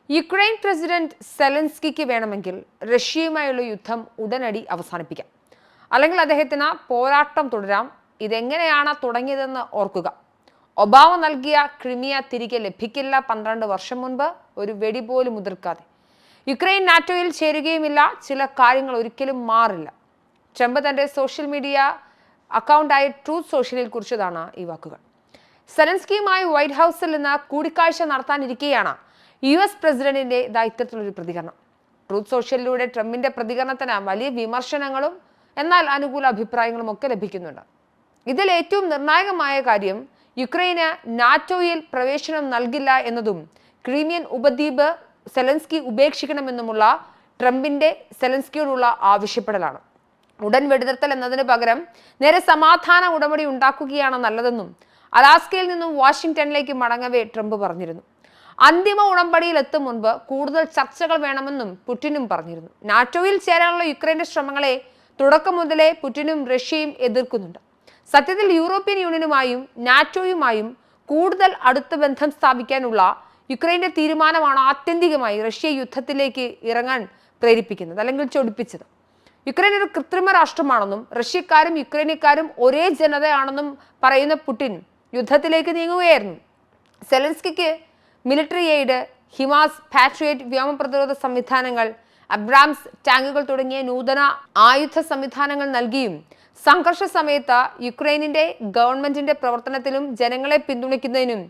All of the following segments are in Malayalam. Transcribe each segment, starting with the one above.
യുക്രൈൻ പ്രസിഡന്റ് സെലൻസ്കിക്ക് വേണമെങ്കിൽ റഷ്യയുമായുള്ള യുദ്ധം ഉടനടി അവസാനിപ്പിക്കാം, അല്ലെങ്കിൽ അദ്ദേഹത്തിന് പോരാട്ടം തുടരാം. ഇതെങ്ങനെയാണ് തുടങ്ങിയതെന്ന് ഓർക്കുക. ഒബാമ നൽകിയ ക്രിമിയ തിരികെ ലഭിക്കില്ല. 12 വർഷം മുൻപ് ഒരു വെടി പോലും ഉതിർക്കാതെ. യുക്രൈൻ നാറ്റോയിൽ ചേരുകയുമില്ല. ചില കാര്യങ്ങൾ ഒരിക്കലും മാറില്ല. ട്രംപ് തന്റെ സോഷ്യൽ മീഡിയ അക്കൗണ്ടായ ട്രൂത്ത് സോഷ്യലിൽ കുറിച്ചതാണ് ഈ വാക്കുകൾ. സെലൻസ്കിയുമായി വൈറ്റ് ഹൗസിൽ നിന്ന് കൂടിക്കാഴ്ച നടത്താനിരിക്കെയാണ് US പ്രസിഡന്റിന്റെ ഇത്തരത്തിലൊരു പ്രതികരണം. ട്രൂത്ത് സോഷ്യലിലൂടെ ട്രംപിന്റെ പ്രതികരണത്തിന് വലിയ വിമർശനങ്ങളും എന്നാൽ അനുകൂല അഭിപ്രായങ്ങളും ഒക്കെ ലഭിക്കുന്നുണ്ട്. ഇതിൽ ഏറ്റവും നിർണായകമായ കാര്യം യുക്രൈന് നാറ്റോയിൽ പ്രവേശനം നൽകില്ല എന്നതും ക്രീമിയൻ ഉപദ്വീപ് സെലൻസ്കി ഉപേക്ഷിക്കണമെന്നുമുള്ള ട്രംപിന്റെ സെലൻസ്കിയോടുള്ള ആവശ്യപ്പെടലാണ്. ഉടൻ വെടിനിർത്തൽ എന്നതിന് പകരം നേരെ സമാധാന ഉടമ്പടി ഉണ്ടാക്കുകയാണ് നല്ലതെന്നും അലാസ്കയിൽ നിന്നും വാഷിംഗ്ടണിലേക്ക് മടങ്ങവേ ട്രംപ് പറഞ്ഞിരുന്നു. അന്തിമ ഉടമ്പടിയിൽ എത്തും മുൻപ് കൂടുതൽ ചർച്ചകൾ വേണമെന്നും പുടിനും പറഞ്ഞിരുന്നു. നാറ്റോയിൽ ചേരാനുള്ള യുക്രൈന്റെ ശ്രമങ്ങളെ തുടക്കം മുതലേ പുടിനും റഷ്യയും എതിർക്കുന്നുണ്ട്. സത്യത്തിൽ യൂറോപ്യൻ യൂണിയനുമായും നാറ്റോയുമായും കൂടുതൽ അടുത്ത ബന്ധം സ്ഥാപിക്കാനുള്ള യുക്രൈന്റെ തീരുമാനമാണ് ആത്യന്തികമായി റഷ്യ യുദ്ധത്തിലേക്ക് ഇറങ്ങാൻ പ്രേരിപ്പിക്കുന്നത് അല്ലെങ്കിൽ ചൊടിപ്പിച്ചത്. യുക്രൈൻ ഒരു കൃത്രിമ രാഷ്ട്രമാണെന്നും റഷ്യക്കാരും യുക്രൈനക്കാരും ഒരേ ജനതയാണെന്നും പറയുന്ന പുടിൻ യുദ്ധത്തിലേക്ക് നീങ്ങുകയായിരുന്നു. സെലൻസ്കിക്ക് മിലിറ്ററി എയ്ഡ്, ഹിമാസ്, പാട്രിയറ്റ് വ്യോമ പ്രതിരോധ സംവിധാനങ്ങൾ, അബ്രാംസ് ടാങ്കുകൾ തുടങ്ങിയ നൂതന ആയുധ സംവിധാനങ്ങൾ നൽകിയും സംഘർഷ സമയത്ത് യുക്രൈനിന്റെ ഗവൺമെന്റിന്റെ പ്രവർത്തനത്തിലും ജനങ്ങളെ പിന്തുണയ്ക്കുന്നതിനും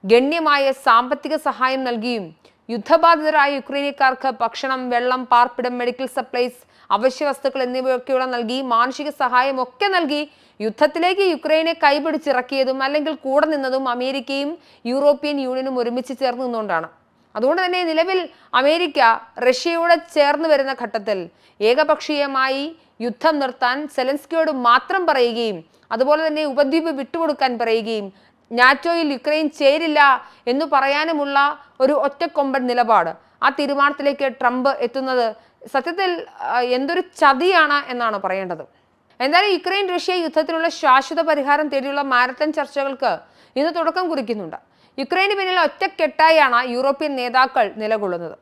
ഗണ്യമായ സാമ്പത്തിക സഹായം നൽകിയും യുദ്ധബാധിതരായ യുക്രൈനിക്കാർക്ക് ഭക്ഷണം, വെള്ളം, പാർപ്പിടം, മെഡിക്കൽ സപ്ലൈസ്, അവശ്യ വസ്തുക്കൾ എന്നിവയൊക്കെയുള്ള നൽകി മാനുഷിക സഹായം ഒക്കെ നൽകി യുദ്ധത്തിലേക്ക് യുക്രൈനെ കൈപിടിച്ചിറക്കിയതും അല്ലെങ്കിൽ കൂടെ നിന്നതും അമേരിക്കയും യൂറോപ്യൻ യൂണിയനും ഒരുമിച്ച് ചേർന്ന് നിന്നുകൊണ്ടാണ്. അതുകൊണ്ട് തന്നെ നിലവിൽ അമേരിക്ക റഷ്യയോട് ചേർന്ന് വരുന്ന ഘട്ടത്തിൽ ഏകപക്ഷീയമായി യുദ്ധം നിർത്താൻ സെലൻസ്കിയോട് മാത്രം പറയുകയും അതുപോലെ തന്നെ ഉപദ്വീപ് വിട്ടുകൊടുക്കാൻ പറയുകയും നാറ്റോയിൽ യുക്രൈൻ ചേരില്ല എന്ന് പറയാനുമുള്ള ഒരു ഒറ്റക്കൊമ്പൻ നിലപാട്, ആ തീരുമാനത്തിലേക്ക് ട്രംപ് എത്തുന്നത് സത്യത്തിൽ എന്തൊരു ചതിയാണ് എന്നാണ് പറയേണ്ടത്. എന്തായാലും യുക്രൈൻ റഷ്യ യുദ്ധത്തിനുള്ള ശാശ്വത പരിഹാരം തേടിയുള്ള മാരത്തൺ ചർച്ചകൾക്ക് ഇന്ന് തുടക്കം കുറിക്കുന്നുണ്ട്. യുക്രൈന് പിന്നിൽ ഒറ്റക്കെട്ടായാണ് യൂറോപ്യൻ നേതാക്കൾ നിലകൊള്ളുന്നത്.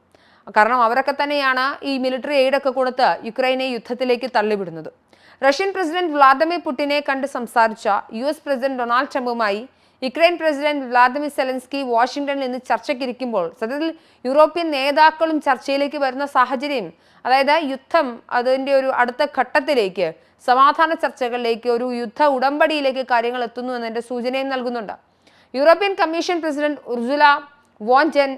കാരണം അവരൊക്കെ തന്നെയാണ് ഈ മിലിറ്ററി എയ്ഡൊക്കെ കൊടുത്ത് യുക്രൈനെ യുദ്ധത്തിലേക്ക് തള്ളിവിടുന്നത്. റഷ്യൻ പ്രസിഡന്റ് വ്ളാദിമിർ പുടിനെ കണ്ട് സംസാരിച്ച US പ്രസിഡന്റ് ഡൊണാൾഡ് ട്രംപുമായി യുക്രൈൻ പ്രസിഡന്റ് വ്ളാദിമിർ സെലൻസ്കി വാഷിംഗ്ടണിൽ നിന്ന് ചർച്ചയ്ക്കിരിക്കുമ്പോൾ സത്യത്തിൽ യൂറോപ്യൻ നേതാക്കളും ചർച്ചയിലേക്ക് വരുന്ന സാഹചര്യം, അതായത് യുദ്ധം അതിൻ്റെ ഒരു അടുത്ത ഘട്ടത്തിലേക്ക്, സമാധാന ചർച്ചകളിലേക്ക്, ഒരു യുദ്ധ ഉടമ്പടിയിലേക്ക് കാര്യങ്ങൾ എത്തുന്നു എന്നതിൻ്റെ സൂചനയും നൽകുന്നുണ്ട്. European Commission president Ursula von der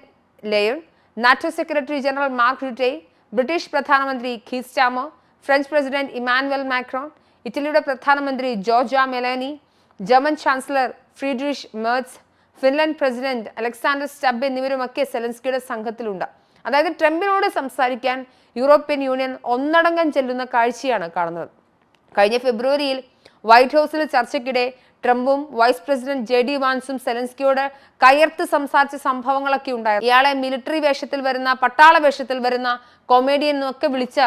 Leyen, NATO secretary general Mark Rutte, British പ്രധാനമന്ത്രി Keir Starmer, French president Emmanuel Macron, ഇറ്റലിയുടെ പ്രധാനമന്ത്രി Giorgia Meloni, German chancellor Friedrich Merz, Finland president Alexander Stubb എന്നിവരുമൊക്കെ സെലൻസ്കിയുടെ സംഘത്തിലുണ്ട്. അതായത് ട്രംപിനോട് സംസാരിക്കാൻ യൂറോപ്യൻ യൂണിയൻ ഒന്നടങ്കം ചെല്ലുന്ന കാഴ്ചയാണ് കാണുന്നത്. കഴിഞ്ഞ ഫെബ്രുവരിയിൽ വൈറ്റ് ഹൗസിൽ ചർച്ചയ്ക്കിടെ ട്രംപും വൈസ് പ്രസിഡന്റ് JD വാൻസും സെലൻസ്കിയോട് കയർത്ത് സംസാരിച്ച സംഭവങ്ങളൊക്കെ ഉണ്ടായിരുന്നു. ഇയാളെ മിലിറ്ററി വേഷത്തിൽ വരുന്ന, പട്ടാള വേഷത്തിൽ വരുന്ന കൊമേഡിയൻ എന്നൊക്കെ വിളിച്ച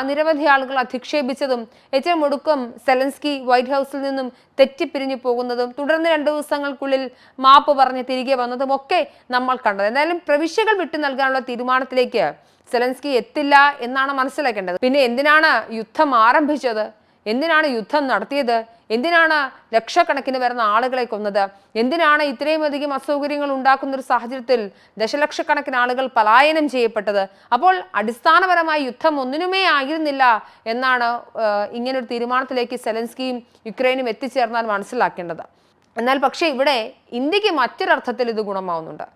നിരവധി ആളുകൾ അധിക്ഷേപിച്ചതും ഏറ്റവും ഒടുക്കം സെലൻസ്കി വൈറ്റ് ഹൗസിൽ നിന്നും തെറ്റിപ്പിരിഞ്ഞു പോകുന്നതും തുടർന്ന് 2 ദിവസങ്ങൾക്കുള്ളിൽ മാപ്പ് പറഞ്ഞ് തിരികെ വന്നതും ഒക്കെ നമ്മൾ കണ്ടത്. എന്തായാലും പ്രവിശ്യകൾ വിട്ടു നൽകാനുള്ള തീരുമാനത്തിലേക്ക് സെലൻസ്കി എത്തില്ല എന്നാണ് മനസ്സിലാക്കേണ്ടത്. പിന്നെ എന്തിനാണ് യുദ്ധം ആരംഭിച്ചത്? എന്തിനാണ് യുദ്ധം നടത്തിയത്? എന്തിനാണ് ലക്ഷക്കണക്കിന് വരുന്ന ആളുകളെ കൊന്നത്? എന്തിനാണ് ഇത്രയും അധികം അസൗകര്യങ്ങൾ ഉണ്ടാക്കുന്ന ഒരു സാഹചര്യത്തിൽ ദശലക്ഷക്കണക്കിന് ആളുകൾ പലായനം ചെയ്യപ്പെട്ടത്? അപ്പോൾ അടിസ്ഥാനപരമായി യുദ്ധം ഒന്നിനുമേ ആയിരുന്നില്ല എന്നാണ് ഇങ്ങനൊരു തീരുമാനത്തിലേക്ക് സെലൻസ്കിയും യുക്രൈനും എത്തിച്ചേർന്നാൽ മനസ്സിലാക്കേണ്ടത്. എന്നാൽ പക്ഷേ ഇവിടെ ഇന്ത്യക്ക് മറ്റൊരർത്ഥത്തിൽ ഇത് ഗുണമാവുന്നുണ്ട്.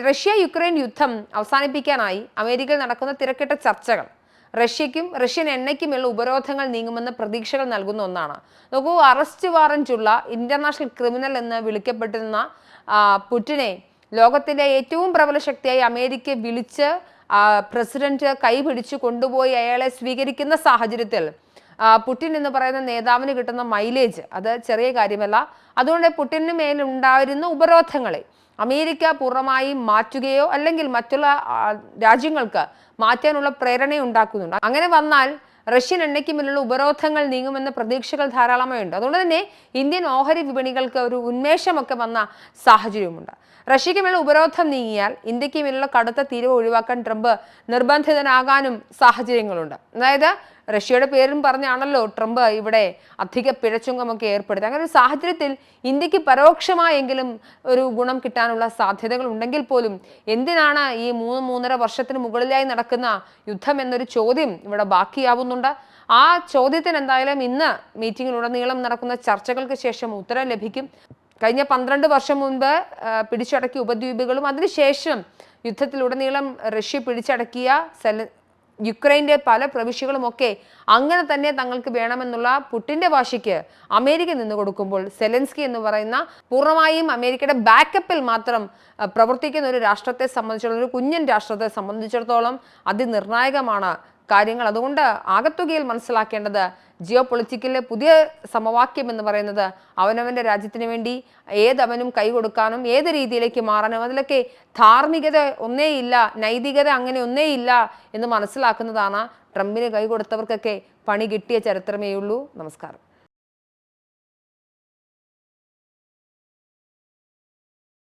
റഷ്യ യുക്രൈൻ യുദ്ധം അവസാനിപ്പിക്കാനായി അമേരിക്കയിൽ നടക്കുന്ന തിരക്കിട്ട ചർച്ചകൾ റഷ്യക്കും റഷ്യൻ എണ്ണയ്ക്കുമുള്ള ഉപരോധങ്ങൾ നീങ്ങുമെന്ന പ്രതീക്ഷകൾ നൽകുന്ന ഒന്നാണ്. നോക്കൂ, അറസ്റ്റ് വാറന്റുള്ള ഇന്റർനാഷണൽ ക്രിമിനൽ എന്ന് വിളിക്കപ്പെട്ടിരുന്ന പുടിനെ ലോകത്തിന്റെ ഏറ്റവും പ്രബല ശക്തിയായി അമേരിക്ക വിളിച്ച് പ്രസിഡന്റ് കൈപിടിച്ചു കൊണ്ടുപോയി അയാളെ സ്വീകരിക്കുന്ന സാഹചര്യത്തിൽ പുടിൻ എന്ന് പറയുന്ന നേതാവിന് കിട്ടുന്ന മൈലേജ് അത് ചെറിയ കാര്യമല്ല. അതുകൊണ്ട് പുടിന് മേലുണ്ടായിരുന്ന ഉപരോധങ്ങളെ അമേരിക്ക പൂർണ്ണമായും മാറ്റുകയോ അല്ലെങ്കിൽ മറ്റുള്ള രാജ്യങ്ങൾക്ക് മാറ്റാനുള്ള പ്രേരണ ഉണ്ടാക്കുന്നുണ്ട്. അങ്ങനെ വന്നാൽ റഷ്യൻ എണ്ണയ്ക്ക് മേലുള്ള ഉപരോധങ്ങൾ നീങ്ങുമെന്ന പ്രതീക്ഷകൾ ധാരാളമായി ഉണ്ട്. അതുകൊണ്ട് തന്നെ ഇന്ത്യൻ ഓഹരി വിപണികൾക്ക് ഒരു ഉന്മേഷമൊക്കെ വന്ന സാഹചര്യവുമുണ്ട്. റഷ്യയ്ക്ക് മേലുള്ള ഉപരോധം നീങ്ങിയാൽ ഇന്ത്യക്ക് മേലുള്ള കടുത്ത തീരുവ ഒഴിവാക്കാൻ ട്രംപ് നിർബന്ധിതനാകാനും സാഹചര്യങ്ങളുണ്ട്. അതായത് റഷ്യയുടെ പേരും പറഞ്ഞാണല്ലോ ട്രംപ് ഇവിടെ അധിക പിഴച്ചുങ്കമൊക്കെ ഏർപ്പെടുത്തി. അങ്ങനെ ഒരു സാഹചര്യത്തിൽ ഇന്ത്യക്ക് പരോക്ഷമായെങ്കിലും ഒരു ഗുണം കിട്ടാനുള്ള സാധ്യതകൾ ഉണ്ടെങ്കിൽ പോലും എന്തിനാണ് ഈ 3-3.5 വർഷത്തിന് മുകളിലായി നടക്കുന്ന യുദ്ധം എന്നൊരു ചോദ്യം ഇവിടെ ബാക്കിയാവുന്നുണ്ട്. ആ ചോദ്യത്തിന് എന്തായാലും ഇന്ന് മീറ്റിംഗിലുടനീളം നടക്കുന്ന ചർച്ചകൾക്ക് ശേഷം ഉത്തരം ലഭിക്കും. കഴിഞ്ഞ 12 വർഷം മുൻപ് പിടിച്ചടക്കിയ ഉപദ്വീപുകളും അതിനുശേഷം യുദ്ധത്തിലുടനീളം റഷ്യ പിടിച്ചടക്കിയ യുക്രൈൻ്റെ പല പ്രവിശ്യകളുമൊക്കെ അങ്ങനെ തന്നെ തങ്ങൾക്ക് വേണമെന്നുള്ള പുടിൻ്റെ വാശിക്ക് അമേരിക്ക നിന്ന് കൊടുക്കുമ്പോൾ സെലൻസ്കി എന്ന് പറയുന്ന പൂർണ്ണമായും അമേരിക്കയുടെ ബാക്കപ്പിൽ മാത്രം പ്രവർത്തിക്കുന്ന ഒരു രാഷ്ട്രത്തെ സംബന്ധിച്ചിടത്തോളം, ഒരു കുഞ്ഞൻ രാഷ്ട്രത്തെ സംബന്ധിച്ചിടത്തോളം അതിനിർണായകമാണ് കാര്യങ്ങൾ. അതുകൊണ്ട് ആകത്തുകയിൽ മനസ്സിലാക്കേണ്ടത് ജിയോ പൊളിറ്റിക്കലിലെ പുതിയ സമവാക്യം എന്ന് പറയുന്നത് അവനവൻ്റെ രാജ്യത്തിന് വേണ്ടി ഏതവനും കൈ കൊടുക്കാനും ഏത് രീതിയിലേക്ക് മാറാനും അതിലൊക്കെ ധാർമ്മികത ഒന്നേയില്ല, നൈതികത അങ്ങനെ ഒന്നേയില്ല എന്ന് മനസ്സിലാക്കുന്നതാണ്. ട്രംപിന് കൈ കൊടുത്തവർക്കൊക്കെ പണി കിട്ടിയ ചരിത്രമേ ഉള്ളൂ. നമസ്കാരം.